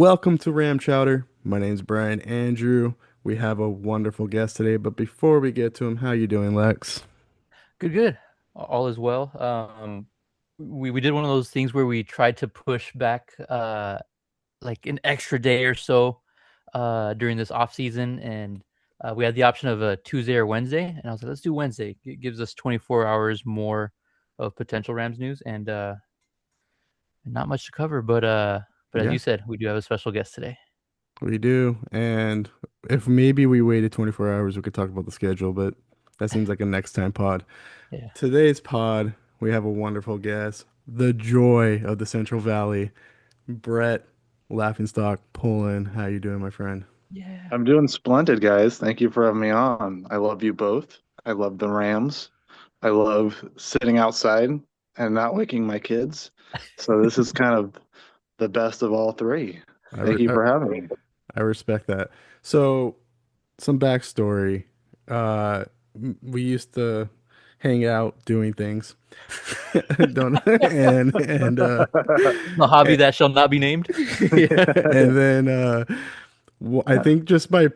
Welcome to RamChowder. My name's Brian Andrew. We have a wonderful guest today, but before we get to him, how you doing, Lex? Good, good. All is well. We did one of those things where we tried to push back like an extra day or so during this off season, and we had the option of a Tuesday or Wednesday, and I was like, let's do Wednesday. It gives us 24 hours more of potential Rams news, and not much to cover, but as Yeah, you said, we do have a special guest today. we do. And if maybe we waited 24 hours, we could talk about the schedule, but that seems like a next time pod. Yeah. Today's pod, we have a wonderful guest, the joy of the Central Valley, Brett Laughingstock Pullen. How you doing, my friend? Yeah. I'm doing splendid, guys. Thank you for having me on. I love you both. I love the Rams. I love sitting outside and not waking my kids. So this is kind of the best of all three. I, Thank re you for having me. I respect that. So, some backstory. We used to hang out doing things. Don't A hobby and- that shall not be named. yeah, and then I think just by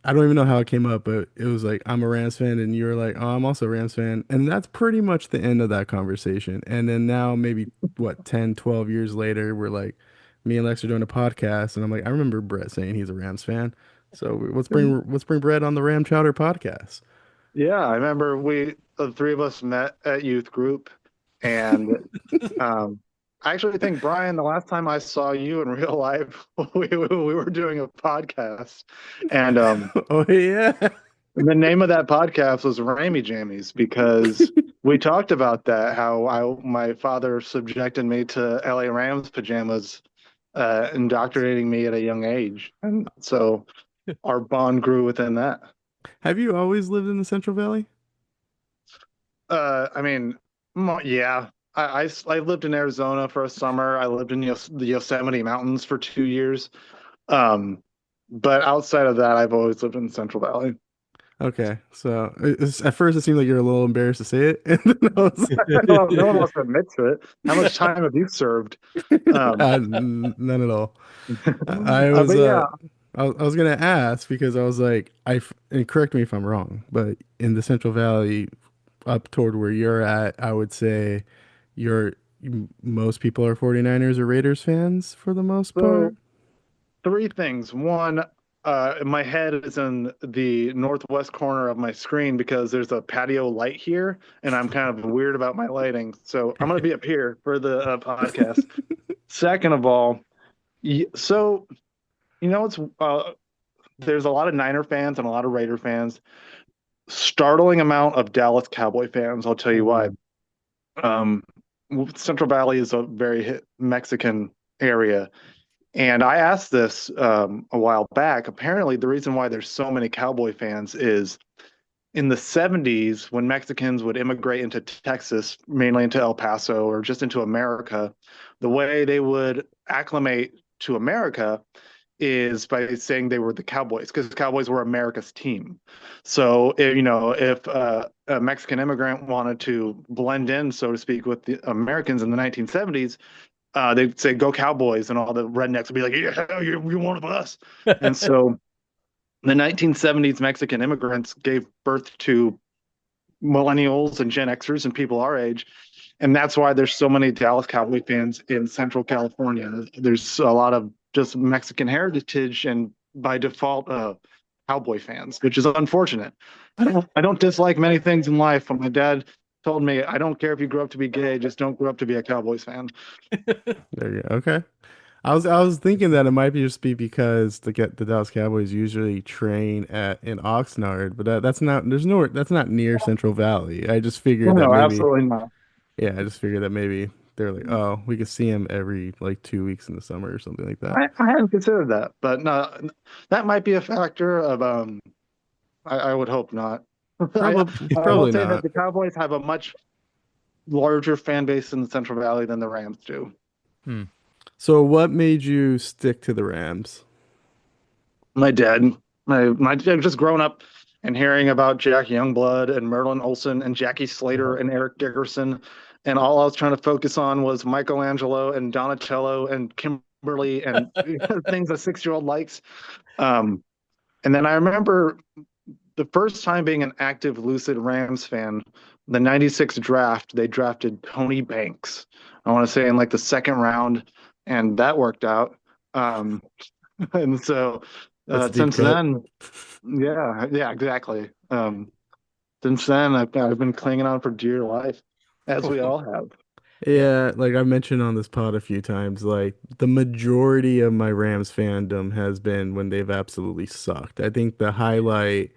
I don't even know how it came up, but it was like I'm a Rams fan, and you were like, "Oh, I'm also a Rams fan," and that's pretty much the end of that conversation. And then now, maybe what 10, 12 years later, we're like, me and Lex are doing a podcast, and I'm like, I remember Brett saying he's a Rams fan, so let's bring Brett on the Ram Chowder podcast. Yeah, I remember the three of us met at youth group, and I actually think, Brian, the last time I saw you in real life, we were doing a podcast, and Oh yeah, the name of that podcast was Rammy Jammies because we talked about that, how my father subjected me to LA Rams pajamas, indoctrinating me at a young age. And so our bond grew within that. have you always lived in the Central Valley? I mean, yeah, I lived in Arizona for a summer. I lived in the Yosemite Mountains for 2 years. Um, but outside of that, I've always lived in the Central Valley. Okay, so at first it seemed like you're a little embarrassed to say it, and then I was No one wants to admit to it. How much time have you served? Um, none at all. I was but yeah, I was gonna ask because I was like and correct me if I'm wrong, but in the Central Valley up toward where you're at, I would say you're most people are 49ers or Raiders fans for the most part. so three things. One, my head is in the northwest corner of my screen because there's a patio light here, and I'm kind of weird about my lighting. So I'm going to be up here for the podcast. Second of all, so it's there's a lot of Niner fans and a lot of Raider fans. Startling amount of Dallas Cowboy fans. I'll tell you why. Ooh. Um, Central Valley is a very Mexican area. And I asked this a while back. Apparently, the reason why there's so many Cowboy fans is in the 70s, when Mexicans would immigrate into Texas, mainly into El Paso or just into America, the way they would acclimate to America is by saying they were the Cowboys because the Cowboys were America's team. So, if a Mexican immigrant wanted to blend in, so to speak, with the Americans in the 1970s, they'd say "Go Cowboys," and all the rednecks would be like, "Yeah, you're one of us." And so the 1970s Mexican immigrants gave birth to millennials and Gen Xers and people our age. And that's why there's so many Dallas Cowboy fans in Central California. There's a lot of just Mexican heritage and by default, Cowboy fans, which is unfortunate. I don't dislike many things in life, but my dad told me, I don't care if you grow up to be gay, just don't grow up to be a Cowboys fan. There you go. Okay. I was thinking that it might be just be because the Dallas Cowboys usually train at in Oxnard, but that's not that's not near Central Valley. I just No, figured that no, maybe absolutely not. yeah, I just figured that maybe they're like, oh, we could see him every like 2 weeks in the summer or something like that. I hadn't considered that, but no, that might be a factor of I would hope not. Probably I will probably say that not. the Cowboys have a much larger fan base in the Central Valley than the Rams do. Hmm. So what made you stick to the Rams? My dad, my dad, just growing up and hearing about Jack Youngblood and Merlin Olsen and Jackie Slater and Eric Dickerson, and all I was trying to focus on was Michelangelo and Donatello and Kimberly hyperbole and things a 6-year-old likes. Um, and then I remember the first time being an active Lucid Rams fan, the 96 draft, they drafted Tony Banks. I want to say in like the second round, and that worked out. Um, and so That's a deep since cut. then, yeah, exactly. Since then, I've been clinging on for dear life, as we all have. Yeah. Yeah, like I mentioned on this pod a few times, like the majority of my Rams fandom has been when they've absolutely sucked. I think the highlight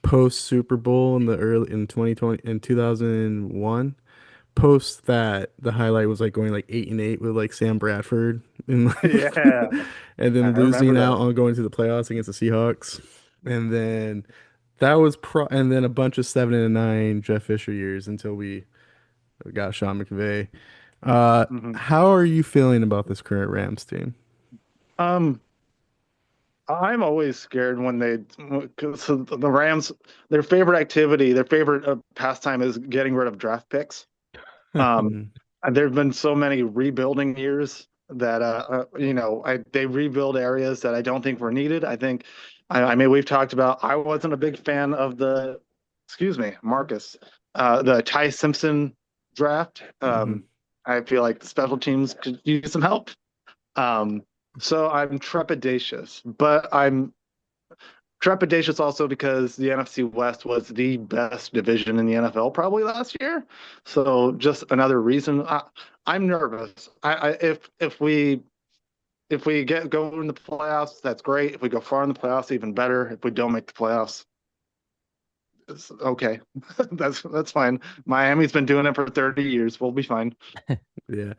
post Super Bowl in the early in 2020 in 2001, post that the highlight was like going like 8-8 with like Sam Bradford and like Yeah, and I then remember losing out those. on going to the playoffs against the Seahawks. And then that was and then a bunch of 7 and 9 Jeff Fisher years until we got Sean McVay. Mhm. How are you feeling about this current Rams team? Um, I'm always scared when they, cause the Rams, their favorite activity, their favorite pastime is getting rid of draft picks. Um, Mhm. and there have been so many rebuilding years that, they rebuild areas that I don't think were needed. I mean, we've talked about, I wasn't a big fan of excuse me, Marcus, the Ty Simpson draft. Mhm. I feel like the special teams could use some help. Um, so I'm trepidatious, but I'm trepidatious also because the NFC West was the best division in the NFL probably last year. So just another reason I'm nervous. If we get go in the playoffs, that's great. If we go far in the playoffs, even better. If we don't make the playoffs, it's okay. That's fine. Miami's been doing it for 30 years. We'll be fine. Yeah.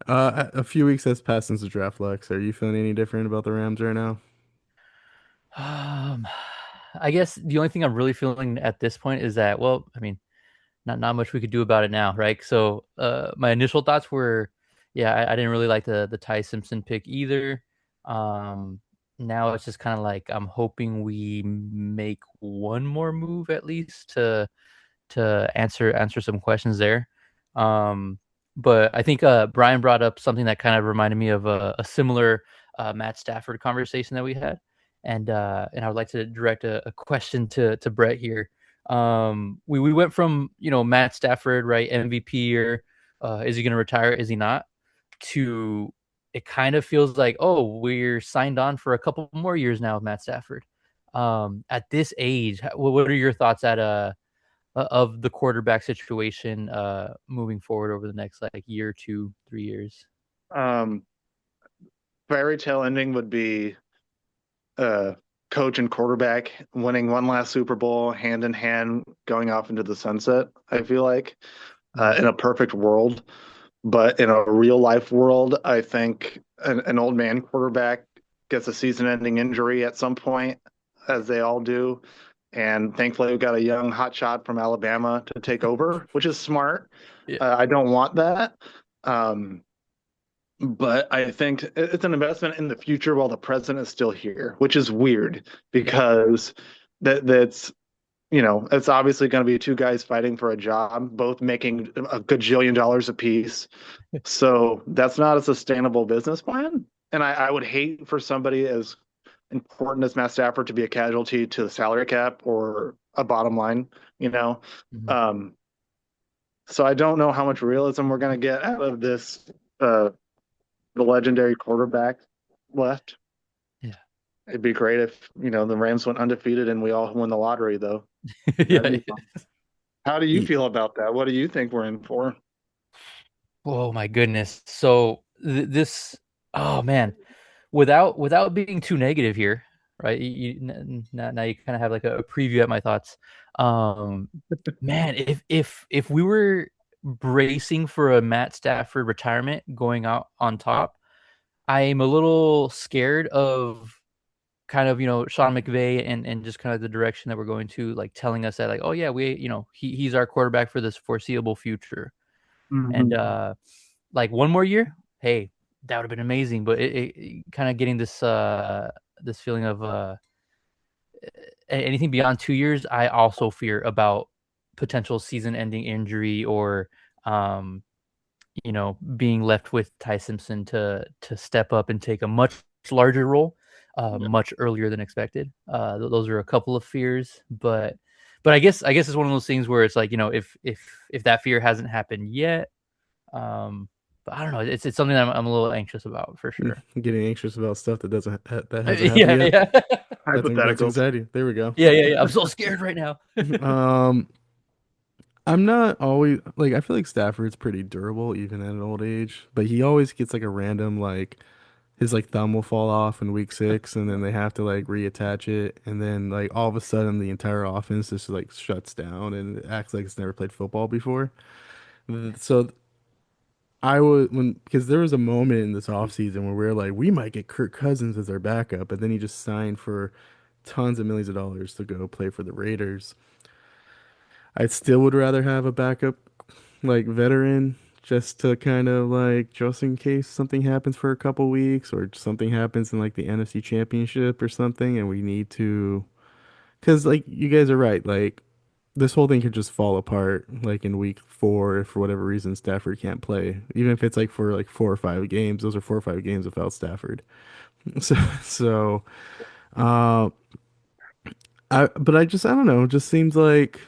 A few weeks has passed since the draft, Lex. Are you feeling any different about the Rams right now? Um, I guess the only thing I'm really feeling at this point is that, well, I mean, not much we could do about it now, right? So, my initial thoughts were, yeah, I didn't really like the Ty Simpson pick either. Um, Now it's just kind of like I'm hoping we make one more move at least to answer some questions there. Um, but I think Brian brought up something that kind of reminded me of a similar Matt Stafford conversation that we had, and I would like to direct a question to Brett here. We went from Matt Stafford, right, MVP, or is he going to retire? Is he not? To it kind of feels like, oh, we're signed on for a couple more years now with Matt Stafford. At this age, what are your thoughts of the quarterback situation moving forward over the next like year, 2, 3 years? Um, Fairy tale ending would be uh, coach and quarterback winning one last Super Bowl hand in hand, going off into the sunset. I feel like Mhm. in a perfect world, but in a real life world, I think an old man quarterback gets a season-ending injury at some point, as they all do. And thankfully, we've got a young hotshot from Alabama to take over, which is smart. Yeah. I don't want that. Um, but I think it's an investment in the future while the president is still here, which is weird Yeah. because that's it's obviously going to be two guys fighting for a job, both making a gajillion dollars apiece. So that's not a sustainable business plan. And I would hate for somebody as important as Matt Stafford to be a casualty to the salary cap or a bottom line, you know. Mhm. Um, so I don't know how much realism we're going to get out of this uh, the legendary quarterback left. Yeah. It'd be great if, the Rams went undefeated and we all won the lottery, though. That'd Yeah. be fun. How do you Ye- feel about that? What do you think we're in for? Oh my goodness. So this, oh man, without being too negative here, right? Now you kind of have like a preview at my thoughts. Um, Man, if we were bracing for a Matt Stafford retirement going out on top, I'm a little scared of kind of Sean McVay and just kind of the direction that we're going to, like telling us that like, oh yeah, he's our quarterback for this foreseeable future, and Mm-hmm. like one more year, hey, that would have been amazing. But it kind of getting this feeling of anything beyond 2 years, I also fear about potential season-ending injury or um being left with Ty Simpson to step up and take a much larger role, Yeah. much earlier than expected. Those are a couple of fears, but I guess it's one of those things where it's like, if that fear hasn't happened yet, but I don't know. It's something that I'm a little anxious about for sure. Getting anxious about stuff that hasn't happened Yeah, yet. yeah, That's Hypotheticals. exciting. There we go. yeah. I'm so scared right now. Um, I'm not always like I feel like Stafford's pretty durable even at an old age, but he always gets like a random like his like thumb will fall off in week 6 and then they have to like reattach it and then like all of a sudden the entire offense just like shuts down and it acts like it's never played football before. So I would when because there was a moment in this offseason where we are like we might get Kirk Cousins as our backup, but then he just signed for tons of millions of dollars to go play for the Raiders. I still would rather have a backup like veteran just to kind of like just in case something happens for a couple weeks or something happens in like the NFC Championship or something and we need to because like you guys are right like this whole thing could just fall apart like in week 4 if for whatever reason Stafford can't play even if it's like for like 4 or 5 games those are 4 or 5 games without Stafford so uh I don't know it just seems like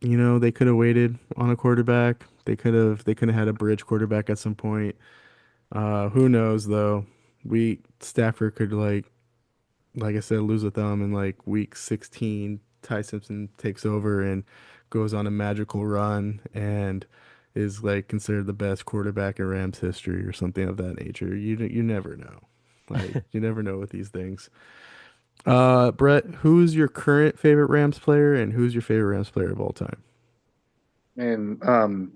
they could have waited on a quarterback. They could have had a bridge quarterback at some point. Who knows though? We Stafford could like I said, lose a thumb in like week 16. Ty Simpson takes over and goes on a magical run and is like considered the best quarterback in Rams history or something of that nature. You never know. Like you never know with these things. Brett, who's your current favorite Rams player and who's your favorite Rams player of all time? And I'm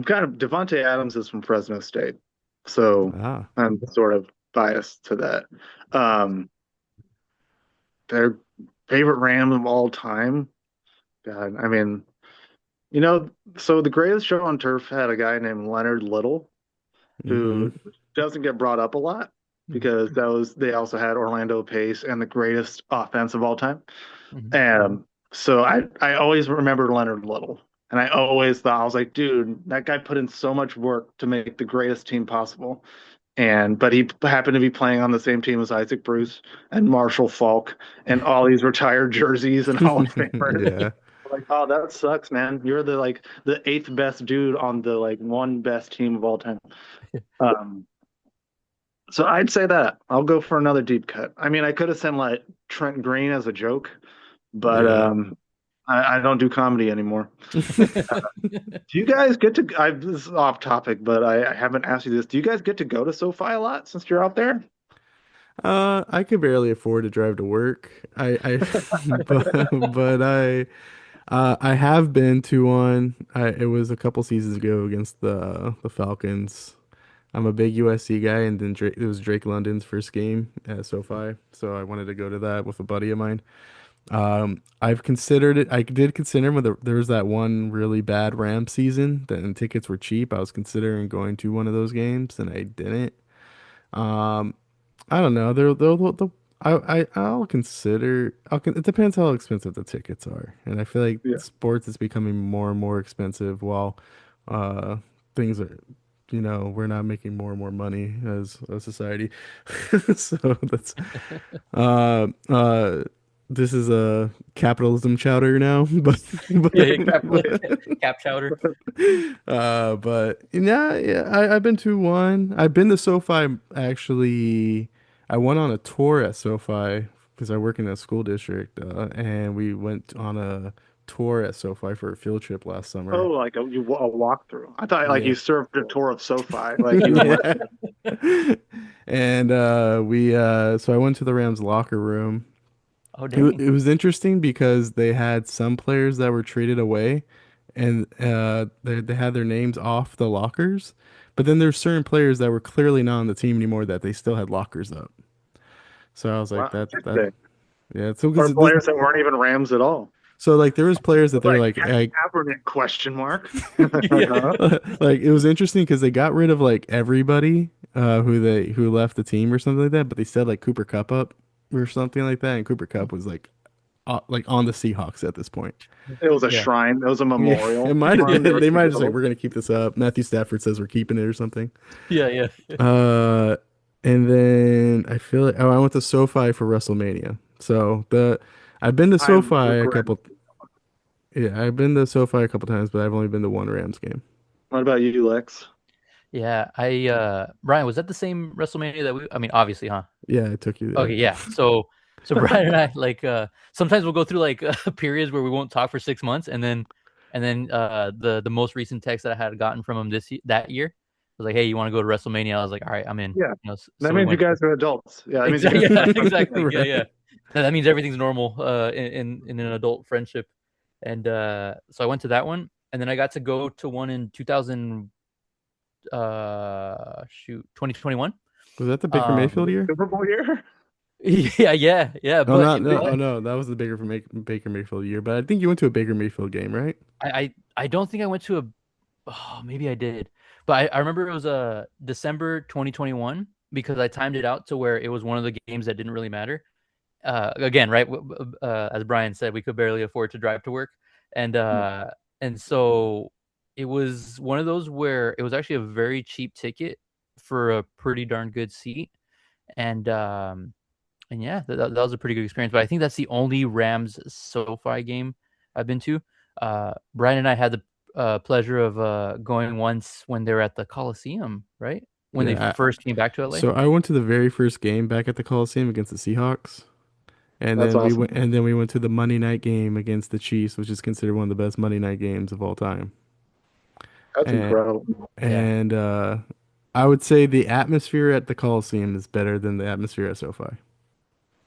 kind of Devonte Adams is from Fresno State, so Ah. I'm sort of biased to that. Um, their favorite Ram of all time. God, I mean, you know, so the greatest show on turf had a guy named Leonard Little Mm-hmm. who doesn't get brought up a lot because that was they also had Orlando Pace and the greatest offense of all time. Mhm. And so I always remembered Leonard Little. And I always thought I was like, dude, that guy put in so much work to make the greatest team possible. And but he happened to be playing on the same team as Isaac Bruce and Marshall Falk and all these retired jerseys and Hall of Famers. Yeah. Like, oh, that sucks, man. You're the like the eighth best dude on the like one best team of all time. Um, so I'd say that I'll go for another deep cut. I mean, I could have sent like Trent Green as a joke, but Yeah. I don't do comedy anymore. Do you guys get to? This is off topic, but I haven't asked you this. Do you guys get to go to SoFi a lot since you're out there? I could barely afford to drive to work. But I have been to one. It was a couple seasons ago against the Falcons. I'm a big USC guy, and then it was Drake London's first game at SoFi, so I wanted to go to that with a buddy of mine. I've considered it. I did consider when there was that one really bad Rams season, and tickets were cheap. I was considering going to one of those games, and I didn't. Um, I don't know. They'll I'll consider. It depends how expensive the tickets are, and I feel like Yeah. sports is becoming more and more expensive while uh things are. We're not making more and more money as a society. So that's uh uh this is a capitalism chowder now, but Yeah, yeah, cap, but cap chowder. but yeah, I've been to one. I've been to SoFi actually. I went on a tour at SoFi because I work in a school district, and we went on a tour at SoFi for a field trip last Oh, summer. like a walkthrough. I thought like Yeah. you served a tour of SoFi, like you went. Yeah. And so I went to the Rams locker room. Oh It, dang. it was interesting because they had some players that were traded away and they had their names off the lockers. But then there's certain players that were clearly not on the team anymore that they still had lockers up. So I was like, Wow, that interesting. yeah. So Or because this, players that weren't even Rams at all. so like there was players that they're Like like Kaepernick question mark. Yeah. like it was interesting because they got rid of like everybody who left the team or something like that, but they said like Cooper Cup up or something like that, and Cooper Cup was like like on the Seahawks at this point. It was a Yeah. shrine. It was a Yeah, it memorial might have for him. They been. were They might have just like together. we're gonna keep this up. Matthew Stafford says we're keeping it or something. Yeah, yeah. Uh, and then I feel like I went to SoFi for WrestleMania. So the I've been to I SoFi a regret. couple. Yeah, I've been to SoFi a couple times, but I've only been to one Rams game. What about you, Lex? Yeah, Brian, was that the same WrestleMania that I mean, obviously, huh? Yeah, I took you Okay, there. yeah. So Brian and I like sometimes we'll go through like periods where we won't talk for 6 months, and then the most recent text that I had gotten from him that year was like, "Hey, you want to go to WrestleMania?" I was like, "All right, I'm in." Yeah, So that we means you went. guys are adults. Yeah, that means you Exactly. guys Yeah, are exactly. Yeah, Right. yeah. That means everything's normal in an adult friendship. And so I went to that one, and then I got to go to one in 2000 shoot 2021. Was that the Baker Mayfield Um year? Super Bowl year. yeah, yeah, yeah, Oh, but not no. Oh no, that was the Baker Mayfield year. But I think you went to a Baker Mayfield game, right? I don't think I went to a oh, maybe I did. But I remember it was December 2021 because I timed it out to where it was one of the games that didn't really matter. Again, right? As Brian said, we could barely afford to drive to work, and uh, and so it was one of those where it was actually a very cheap ticket for a pretty darn good seat, and and yeah, that was a pretty good experience. But I think that's the only Rams SoFi game I've been to. Brian and I had the pleasure of going once when they were at the Coliseum, right? When they Yeah. first came back to LA. So I went to the very first game back at the Coliseum against the Seahawks. And That's then awesome. we went to the Monday night game against the Chiefs, which is considered one of the best Monday night games of all time. That's And incredible. Yeah. and I would say the atmosphere at the Coliseum is better than the atmosphere at SoFi.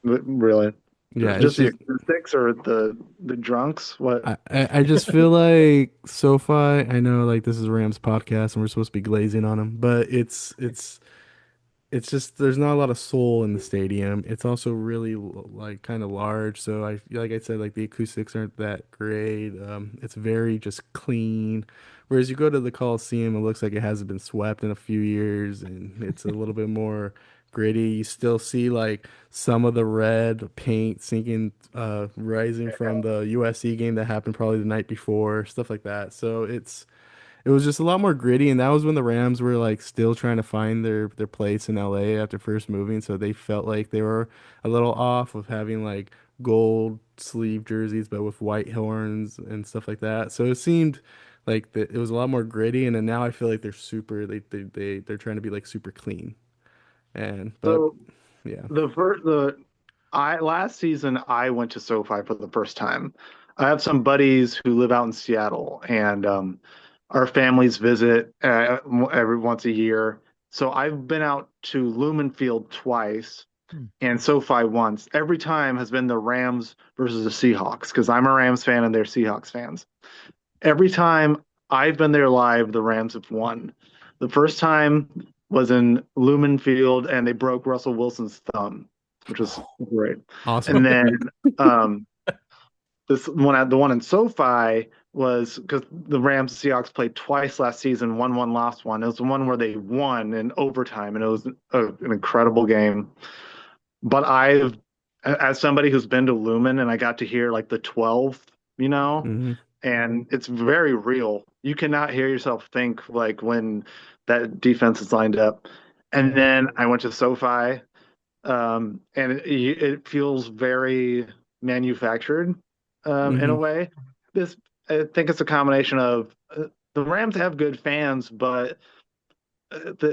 Really, Yeah, it's just the just acoustics or the drunks. What? I just feel like SoFi, I know like this is a Rams podcast and we're supposed to be glazing on them, but it's just there's not a lot of soul in the stadium. It's also really like kind of large, so I like I said like the acoustics aren't that great. It's very just clean. Whereas you go to the Coliseum, it looks like it hasn't been swept in a few years, and it's a little bit more gritty. You still see like some of the red paint sinking, rising from the USC game that happened probably the night before, stuff like that. So it was just a lot more gritty, and that was when the Rams were like still trying to find their place in LA after first moving, so they felt like they were a little off of having like gold sleeve jerseys but with white horns and stuff like that. So it seemed like it was a lot more gritty, and then now I feel like they're super they're trying to be like super clean. And but So yeah. the first the I last season I went to SoFi for the first time. I have some buddies who live out in Seattle, and our families visit every once a year. So I've been out to Lumen Field twice Hmm. and SoFi once. Every time has been the Rams versus the Seahawks because I'm a Rams fan and they're Seahawks fans. Every time I've been there live, the Rams have won. The first time was in Lumen Field and they broke Russell Wilson's thumb, which was great. Awesome. And then um, the one in SoFi was because the Rams Seahawks played twice last season, one, lost one. It was the one where they won in overtime, and it was an incredible game. But as somebody who's been to Lumen and I got to hear like the 12, you know, Hmm. and it's very real. You cannot hear yourself think like when that defense is lined up. And then I went to SoFi, and it feels very manufactured, in a Hmm. way. This I think it's a combination of the Rams have good fans, but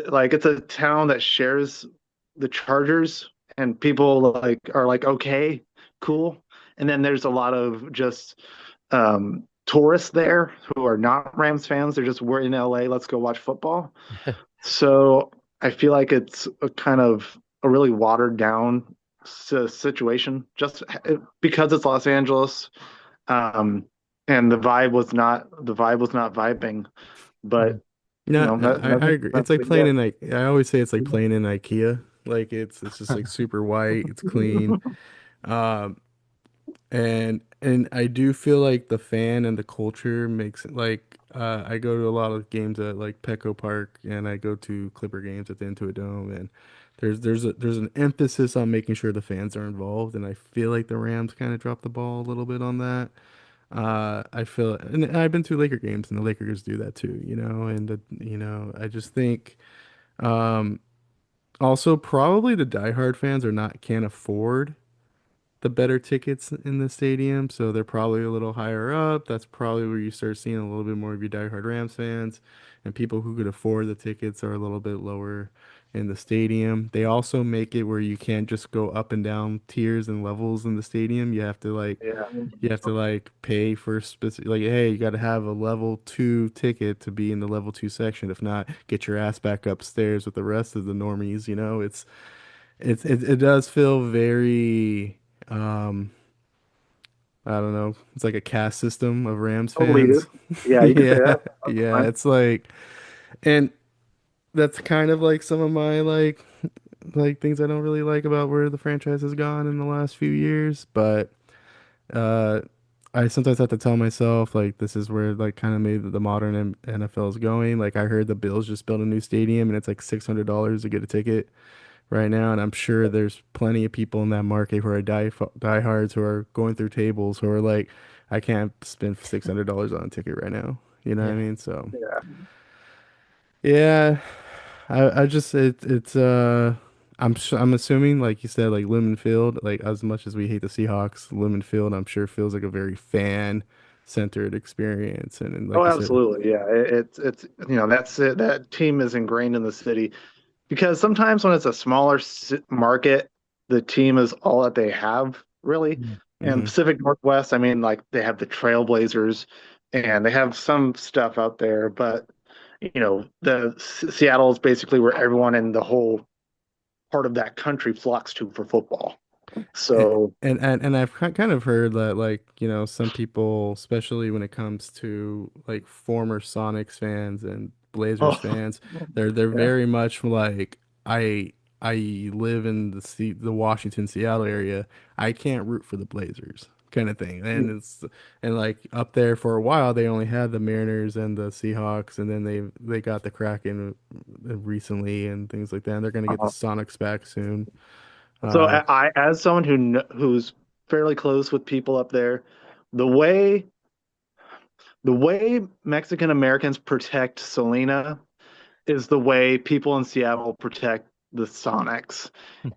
like it's a town that shares the Chargers, and people like are like okay, cool, and then there's a lot of just tourists there who are not Rams fans. They're just we're in LA, let's go watch football. So I feel like it's a kind of a really watered down situation, just because it's Los Angeles, um, and the vibe was not vibing, but Hmm. No, I agree. that's It's like what playing you in like I always say it's like playing in IKEA. Like it's just like super white, it's clean. get. Um, and I do feel like the fan and the culture makes it like I go to a lot of games at like Petco Park and I go to Clipper games at the Intuit Dome, and there's an emphasis on making sure the fans are involved, and I feel like the Rams kind of dropped the ball a little bit on that. I feel, and I've been to Laker games, and the Lakers do that too, and I just think, um, also probably the diehard fans are not can't afford the better tickets in the stadium, so they're probably a little higher up. That's probably where you start seeing a little bit more of your diehard Rams fans, and people who could afford the tickets are a little bit lower in the stadium. They also make it where you can't just go up and down tiers and levels in the stadium. Yeah. You have to like pay for specific, like, hey, you got to have a level two ticket to be in the level two section. If not, get your ass back upstairs with the rest of the normies. It does feel very, um, I don't know. It's like a caste system of Rams Totally is. fans. Yeah, you could say Yeah, that. That's yeah. fine. It's like, and that's kind of like some of my like things I don't really like about where the franchise has gone in the last few years. But uh, I sometimes have to tell myself like this is where like kind of maybe the modern NFL is going. Like I heard the Bills just built a new stadium and it's like $600 to get a ticket right now, and I'm sure there's plenty of people in that market who are diehards who are going through tables who are like, I can't spend $600 on a ticket right now. You know what I Yeah. mean? So Yeah. yeah, I just I'm assuming like you said like Lumen Field, like as much as we hate the Seahawks, Lumen Field I'm sure feels like a very fan centered experience, and like Oh, you said, absolutely. Yeah. It's that's it. That team is ingrained in the city because sometimes when it's a smaller market, the team is all that they have, really. And hmm Pacific Northwest, I mean, like they have the Trailblazers and they have some stuff out there, but the Seattle is basically where everyone in the whole part of that country flocks to for football. And, So, and I've kind of heard that like, some people, especially when it comes to like former Sonics fans and Blazers oh, fans, they're yeah. very much like I I live in the Washington Seattle area. I can't root for the Blazers kind of thing. And like up there for a while they only had the Mariners and the Seahawks, and then they got the Kraken recently and things like that. And they're gonna get the Uh, Sonics back soon. so Uh as someone who's fairly close with people up there, the way the way Mexican Americans protect Selena is the way people in Seattle protect the Sonics.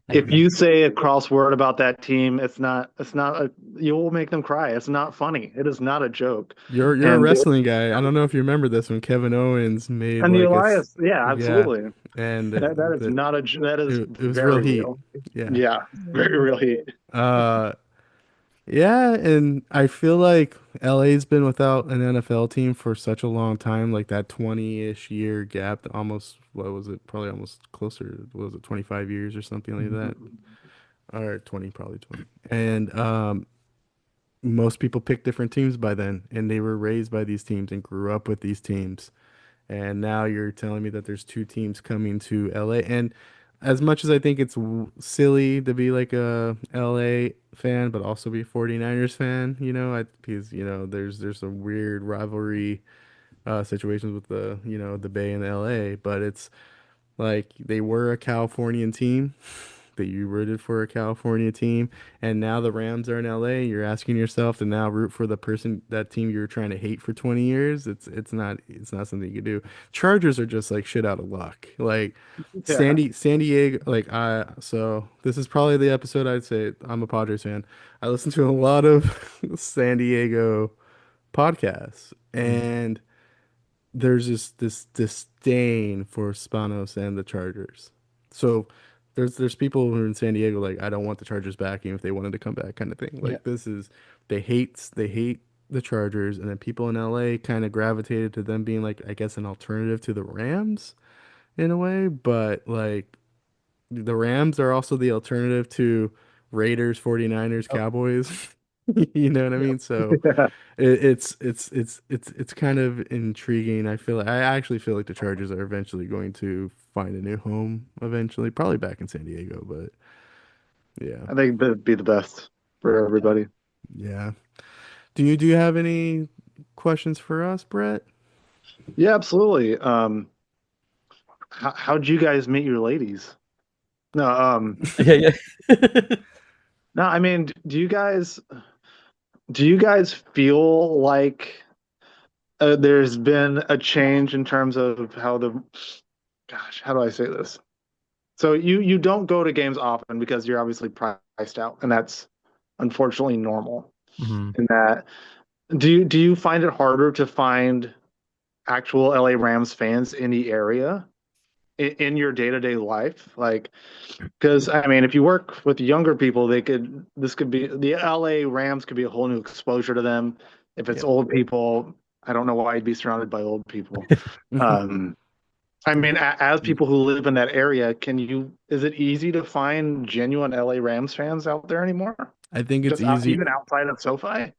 I If agree. you say a cross word about that team, it's not a, you will make them cry. It's not funny. It is not a joke. you're a And wrestling guy. I don't know if you remember this when Kevin Owens made and the like Elias, yeah, yeah, absolutely. and That is not a that is it was real very heat. real. Yeah. Yeah, very real heat. Uh yeah, and I feel like LA's been without an NFL team for such a long time, like that 20-ish year gap, almost what was it? Probably almost closer, what was it, 25 years or something like that? Or 20, probably 20. And most people picked different teams by then, and they were raised by these teams and grew up with these teams. And now you're telling me that there's two teams coming to LA. And as much as I think it's silly to be like a LA fan, but also be a 49ers fan, because there's some weird rivalry situations with the Bay and LA, but it's like they were a Californian team that you rooted for, a California team, and now the Rams are in LA. You're asking yourself to now root for that team you were trying to hate for 20 years. It's not something you can do. Chargers are just like shit out of luck. Like Yeah. San Diego, like so this is probably the episode I'd say I'm a Padres fan. I listen to a lot of San Diego podcasts, Mm. and there's this disdain for Spanos and the Chargers. So there's people who are in San Diego like I don't want the Chargers back even if they wanted to come back kind of thing. Yeah. Like they hate the Chargers, and then people in LA kind of gravitated to them being like I guess an alternative to the Rams in a way, but like the Rams are also the alternative to Raiders, 49ers, Oh, Cowboys. You know what I yep. mean? So it's kind of intriguing. I actually feel like the Chargers are eventually going to find a new home eventually, probably back in San Diego, but yeah. I think that'd be the best for Yeah. everybody. Yeah. Do you have any questions for us, Brett? Yeah, absolutely. How'd you guys meet your ladies? No, Yeah, yeah. no, I mean, do you guys feel like there's been a change in terms of how gosh, how do I say this? So you don't go to games often because you're obviously priced out, and that's unfortunately normal. Hmm. In that, do you find it harder to find actual LA Rams fans in the area in your day-to-day life? Like, because I mean, if you work with younger people, this could be the LA Rams could be a whole new exposure to them. If it's Yep. old people, I don't know why I'd be surrounded by old people. Um, I mean, as people who live in that area, is it easy to find genuine LA Rams fans out there anymore? I think it's Just easy. even outside of SoFi?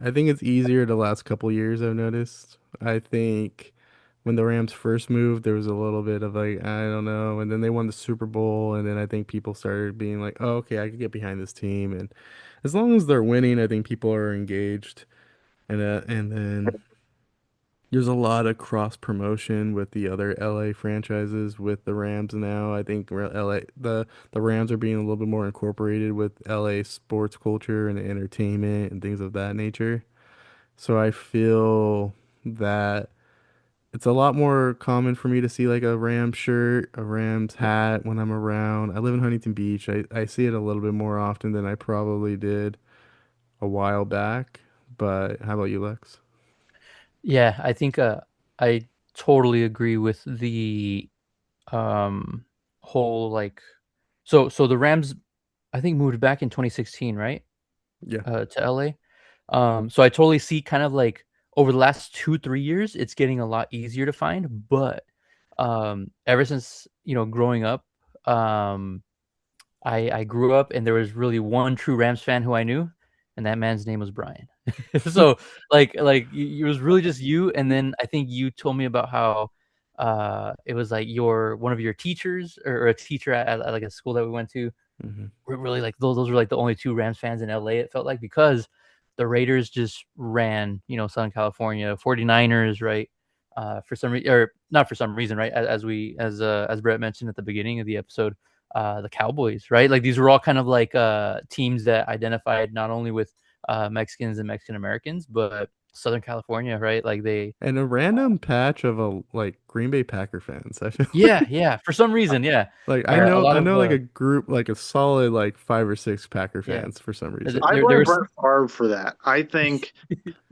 I think it's easier the last couple years I've noticed. I think when the Rams first moved, there was a little bit of like, I don't know, and then they won the Super Bowl, and then I think people started being like, oh, okay, I can get behind this team, and as long as they're winning, I think people are engaged, and then there's a lot of cross promotion with the other LA franchises with the Rams now. I think the Rams are being a little bit more incorporated with LA sports culture and entertainment and things of that nature. So I feel that it's a lot more common for me to see like a Rams shirt, a Rams hat when I'm around. I live in Huntington Beach. I see it a little bit more often than I probably did a while back. But how about you, Lex? Yeah, I think I totally agree with the um whole like so the Rams I think moved back in 2016, right? Yeah. To LA. So I totally see kind of like over the last 2, 3 years, it's getting a lot easier to find. But ever since growing up, um, I grew up and there was really one true Rams fan who I knew, and that man's name was Brian. So it was really just you, and then I think you told me about how it was like your one of your teachers or a teacher at like a school that we went to Hmm. were really like those were like the only two Rams fans in LA, it felt like, because the Raiders just ran, Southern California, 49ers, right? For some reason, or not for some reason, right? As Brett mentioned at the beginning of the episode, the Cowboys, right? Like these were all kind of like teams that identified not only with Mexicans and Mexican Americans, but Southern California, right? Like they And a random patch of a like Green Bay Packer fans. I feel yeah, yeah, for some reason, yeah. like A lot I of know like a group like a solid like 5 or 6 Packer yeah. fans for some There, reason. I there blame was Brett Favre for that. I think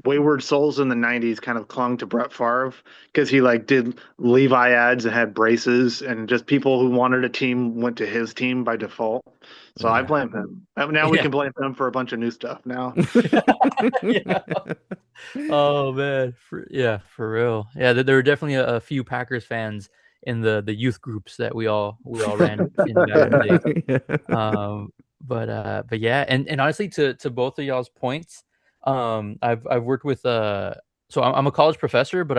Wayward Souls in the 90s kind of clung to Brett Favre because he like did Levi ads and had braces, and just people who wanted a team went to his team by default. So I Yeah. blame him. Now we yeah. can blame him for a bunch of new stuff now. Yeah. Oh man, for real. Yeah, there were definitely a few Packers fans in the youth groups that we all ran in back in the day. Yeah. But yeah, and honestly, to both of y'all's points, I've worked with so I'm a college professor, but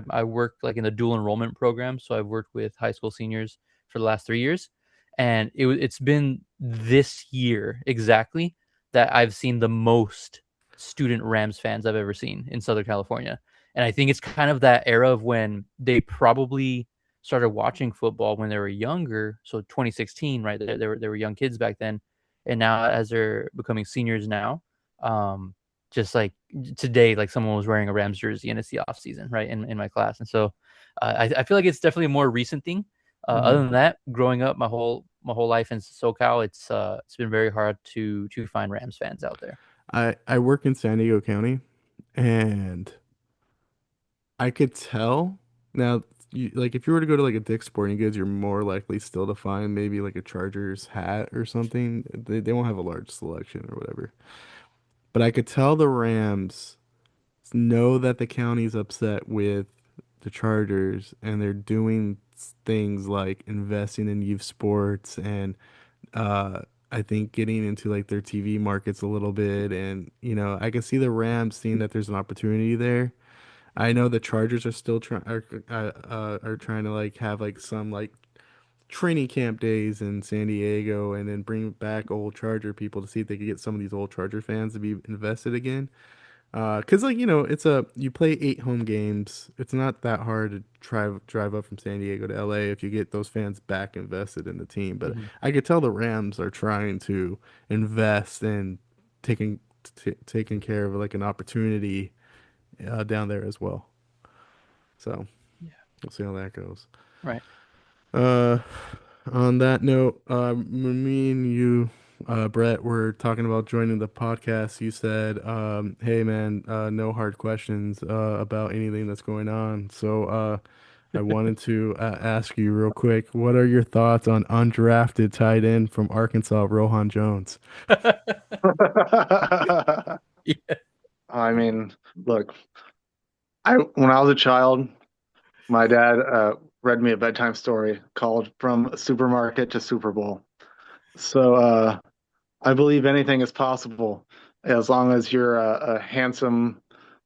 I worked like in the dual enrollment program, so I've worked with high school seniors for the last 3 years, and it's been this year exactly that I've seen the most student Rams fans I've ever seen in Southern California. And I think it's kind of that era of when they probably started watching football when they were younger. So 2016, right? They were young kids back then. And now as they're becoming seniors now, just like today, like someone was wearing a Rams jersey and it's the off season, right? In my class. And so I feel like it's definitely a more recent thing. Other Mhm. than that, growing up my whole life in SoCal, it's been very hard to find Rams fans out there. I work in San Diego County, and I could tell now. Like if you were to go to like a Dick's Sporting Goods, you're more likely still to find maybe like a Chargers hat or something. They won't have a large selection or whatever. But I could tell the Rams know that the county's upset with the Chargers, and they're doing things like investing in youth sports and uh I think getting into like their TV markets a little bit, and I can see the Rams seeing that there's an opportunity there. I know the Chargers are still trying are trying to like have like some like training camp days in San Diego, and then bring back old Charger people to see if they could get some of these old Charger fans to be invested again. 'Cause like, you play 8 home games. It's not that hard to drive up from San Diego to LA if you get those fans back invested in the team. But Mhm. I could tell the Rams are trying to invest in taking taking care of like an opportunity down there as well. So Yeah. we'll see how that goes. Right. Uh, on that note, when me and you, Brett, were talking about joining the podcast, you said, "Hey, man, no hard questions about anything that's going on." So, I wanted to ask you real quick, what are your thoughts on undrafted tight end from Arkansas, Rohan Jones? Yeah. I mean, look, I when I was a child, my dad read me a bedtime story called "From Supermarket to Super Bowl." So I believe anything is possible as long as you're a handsome,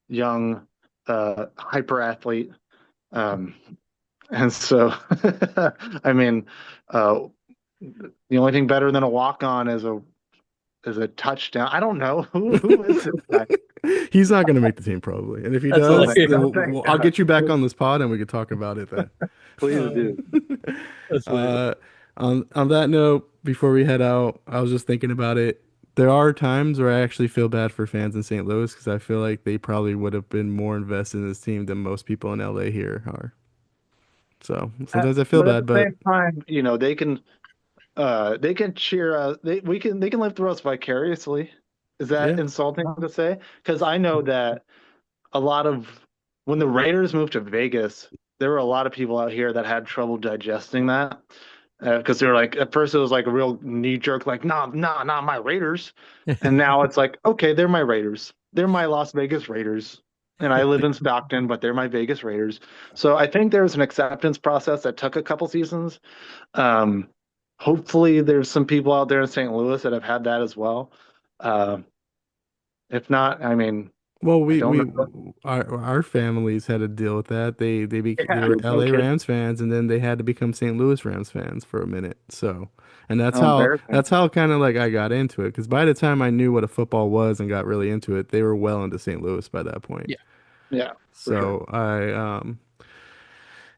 young, hyper athlete. Um, and so, I mean, uh, the only thing better than a walk on is a touchdown. I don't know who is this guy. He's not going to make the team probably, and if he That's Oh, does, thank hilarious. then God, thank I'll God. get you back on this pod and we can talk about it then. Please Uh, do. that's hilarious. Uh, on that note, before we head out, I was just thinking about it. There are times where I actually feel bad for fans in St. Louis because I feel like they probably would have been more invested in this team than most people in LA here are. So sometimes I feel But at the bad, but same time, they can cheer us. They can live through us vicariously. Is that yeah. insulting to say? Because I know that a lot of when the Raiders moved to Vegas, there were a lot of people out here that had trouble digesting that. Because they were like, at first it was like a real knee jerk, like, nah, nah, not my Raiders. And now it's like, okay, they're my Raiders. They're my Las Vegas Raiders. And I live in Stockton, but they're my Vegas Raiders. So I think there was an acceptance process that took a couple seasons. Um, Hopefully, there's some people out there in St. Louis that have had that as well. Uh, if not, I mean, Well, I we don't we know. our families had to deal with that. They Yeah, were no LA kidding. Rams fans, and then they had to become St. Louis Rams fans for a minute. So, and that's How how embarrassing. that's how kind of like I got into it. Because by the time I knew what a football was and got really into it, they were well into St. Louis by that point. Yeah. Yeah, for sure. So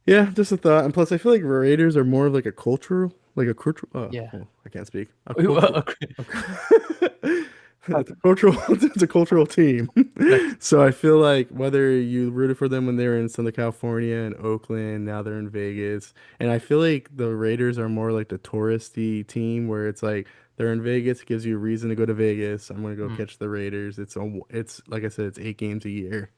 yeah, just a thought. And plus, I feel like Raiders are more of like a cultural, like a cultural. Yeah. Oh, I can't speak. A cultural. Okay. It's a cultural. It's a cultural team. Nice. So I feel like whether you rooted for them when they were in Southern California and Oakland, now they're in Vegas, and I feel like the Raiders are more like the touristy team where it's like they're in Vegas, it gives you a reason to go to Vegas. I'm gonna go Mm. catch the Raiders. It's like I said, it's 8 games a year.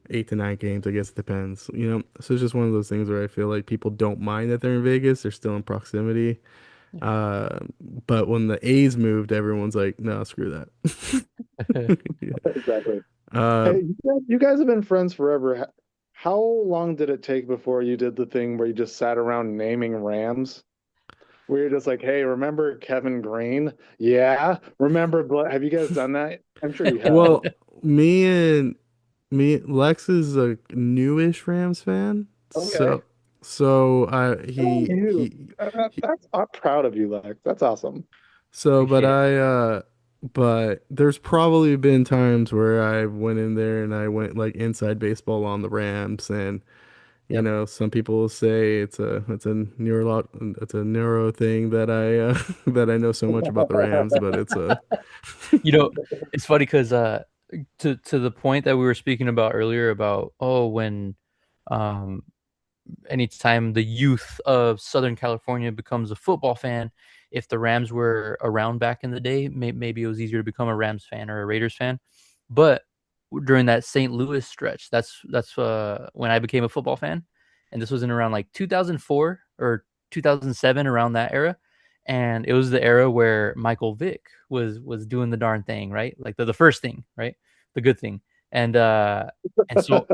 8 to 9 games, I guess it depends. So it's just one of those things where I feel like people don't mind that they're in Vegas, they're still in proximity. Yeah. Uh, but when the A's moved, everyone's like, no, screw that. Yeah. Exactly. Uh, Hey, you guys have been friends forever. How long did it take before you did the thing where you just sat around naming Rams? Where you're just like, hey, remember Kevin Green? Yeah. Remember, have you guys done that? I'm sure you have. well, me and Lex is a newish Rams fan, Okay. so Oh, you. he I'm proud of you, Lex. That's awesome. so but Appreciate it. but there's probably been times where I went in there and I went like inside baseball on the Rams and Yep. some people will say it's a neuro thing that I that I know so much about the Rams, but it's a You know, it's funny because to the point that we were speaking about earlier about when um anytime the youth of Southern California becomes a football fan, if the Rams were around back in the day, maybe it was easier to become a Rams fan or a Raiders fan. But during that St. Louis stretch, that's when I became a football fan, and this was in around like 2004 or 2007, around that era. And it was the era where Michael Vick was doing the darn thing, right? Like the first thing, right? The good thing. And so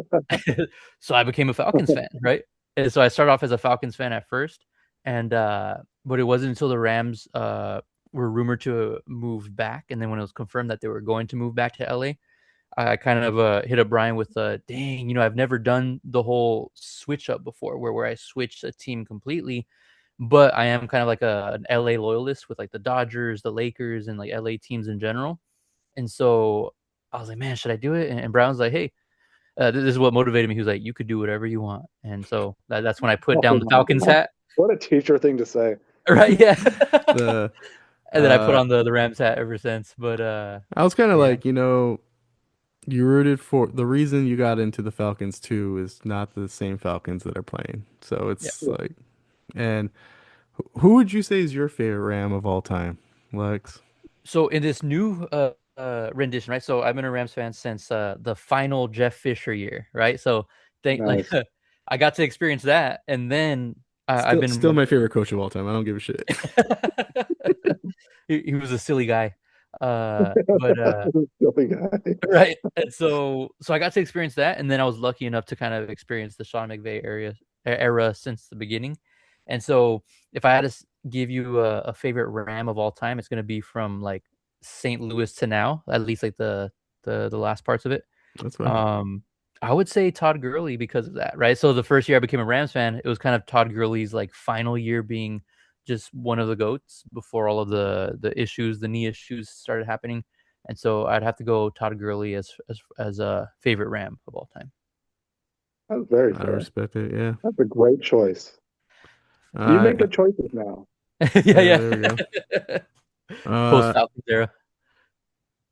so I became a Falcons fan, right? And so I started off as a Falcons fan at first, and but it wasn't until the Rams were rumored to move back, and then when it was confirmed that they were going to move back to LA, I kind of hit up Brian with dang, I've never done the whole switch up before, where I switched a team completely, but I am kind of like an LA loyalist with like the Dodgers, the Lakers, and like LA teams in general. And so I was like, man, should I do it? And Brown's like, hey, this is what motivated me. He was like, you could do whatever you want. And so that's when I put Oh down the my Falcons God. hat. What a teacher thing to say. Right? Yeah. The And then I put uh, on the Rams hat ever since. But I was kind of yeah, like, you rooted for the reason you got into the Falcons too is not the same Falcons that are playing. So yeah. it's like, and who would you say is your favorite Ram of all time, Lex? So in this new rendition, right? So I've been a Rams fan since the final Jeff Fisher year, right? So thank like Nice. I got to experience that, and then I've been Still my favorite coach of all time. I don't give a shit. he was a silly guy, but Silly guy. right. And so I got to experience that, and then I was lucky enough to kind of experience the Sean McVay era since the beginning. And so if I had to give you a favorite Ram of all time, it's going to be from like St. Louis to now, at least like the last parts of it. That's fine. Um, I would say Todd Gurley because of that, right? So the first year I became a Rams fan, it was kind of Todd Gurley's like final year being just one of the goats before all of the knee issues started happening. And so I'd have to go Todd Gurley as a favorite Ram of all time. That's very I fair. respect it. Yeah. That's a great choice. You Uh, make the choices now. Yeah, yeah, yeah. there we go. Post Uh, Falcons era.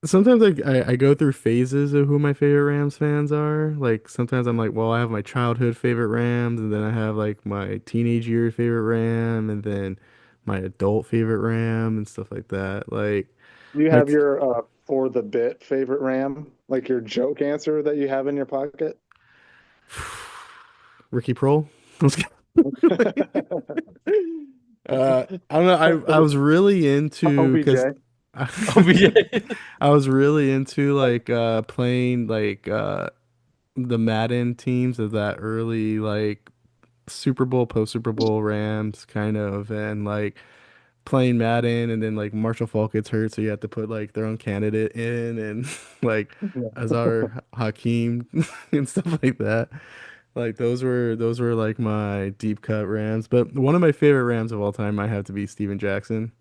Sometimes I go through phases of who my favorite Rams fans are. Like sometimes I'm like, well, I have my childhood favorite Rams, and then I have like my teenage year favorite Ram, and then my adult favorite Ram and stuff like that. You Like have your for the bit favorite Ram, like your joke answer that you have in your pocket. Ricky Prohl. I don't know. I was really into because OBJ. OBJ. I was really into like playing like the Madden teams of that early like Super Bowl, post Super Bowl Rams kind of, and like playing Madden, and then like Marshall Faulk gets hurt, so you have to put like their own candidate in, and like Yeah. Azar Hakim and stuff like that. Like those were like my deep cut Rams, but one of my favorite Rams of all time might have to be Steven Jackson.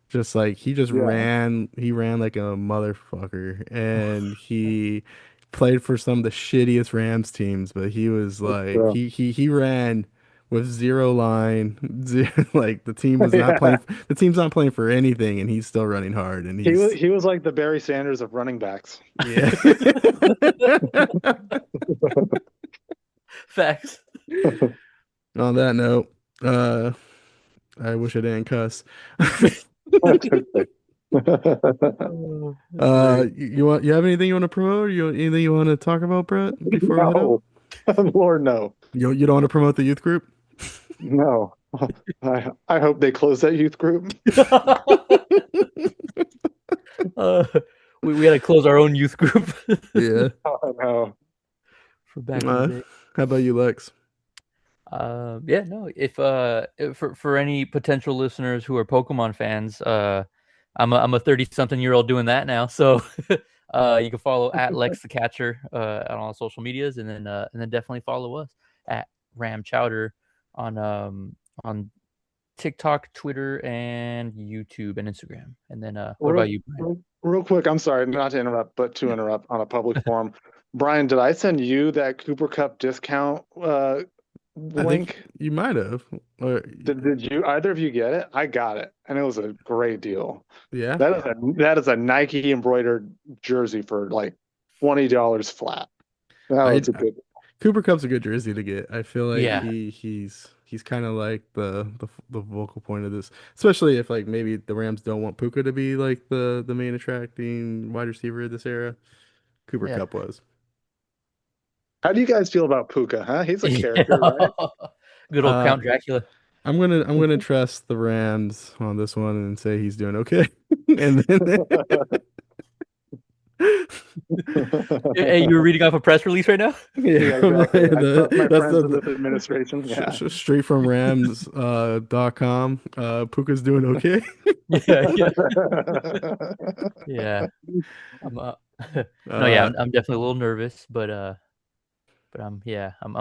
Just like Yeah, he ran like a motherfucker, and he played for some of the shittiest Rams teams, but he was that's like true. he ran with zero line, like Yeah. the team's not playing for anything, and he's still running hard, and he's He was like the Barry Sanders of running backs. yeah. Facts. On that note, I wish I didn't cuss. That's okay. Oh, that's great. You have anything you want to promote? Anything you want to talk about, Brett, before we head out? No, Lord, no, You don't want to promote the youth group? no. I hope they close that youth group. uh, we had to close our own youth group Yeah. Oh, no. for back in the day. How about you, Lex? Yeah, no. If for any potential listeners who are Pokemon fans, I'm a 30-something-year-old doing that now. So you can follow at Lex the Catcher on all social medias, and then definitely follow us at RamChowder on TikTok, Twitter, and YouTube and Instagram. And then what Real, about you, Brian? real quick, I'm sorry not to interrupt, but to interrupt on a public forum. Brian, did I send you that Cooper Cup discount I think link? you might have. Or Did you either of you get it? I got it, and it was a great deal. yeah. That is a Nike embroidered jersey for like $20 flat. That I was a good. Cooper Cup's a good jersey to get. I feel like Yeah, he's kind of like the vocal point of this, especially if like maybe the Rams don't want Puka to be like the main attracting wide receiver of this era. Cooper yeah, Cup was. How do you guys feel about Puka? Huh? He's a yeah. character, right? Good old Uh, Count Dracula. I'm gonna trust the Rams on this one and say he's doing okay. And then Hey, you were reading off a press release right now? yeah, Yeah, exactly. I trust my that's friends in this administration. Yeah. straight from Rams .com. Puka's doing okay. Yeah, yeah, yeah. I'm no, yeah, Uh, I'm definitely a little nervous, but I'm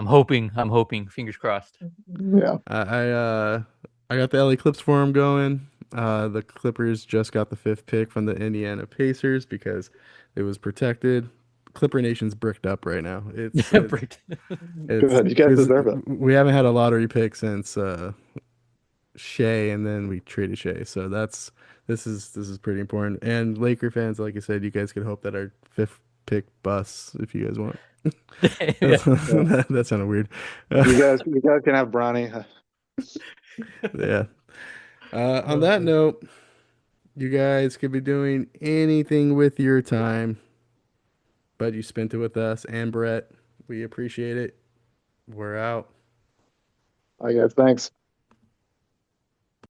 hoping, fingers crossed. Yeah. I got the LA Clips forum going. The Clippers just got the fifth pick from the Indiana Pacers because it was protected. Clipper Nation's bricked up right now. Bricked. It's Good. You guys because deserve it. we haven't had a lottery pick since Shea, and then we traded Shea. So this is pretty important. And Laker fans, like I said, you guys could hope that our fifth pick busts if you guys want. Yeah. Yeah. That sounded weird. You guys can have Bronny. Yeah. On that note, you guys could be doing anything with your time, but you spent it with us and Brett. We appreciate it. We're out. I guess. Thanks.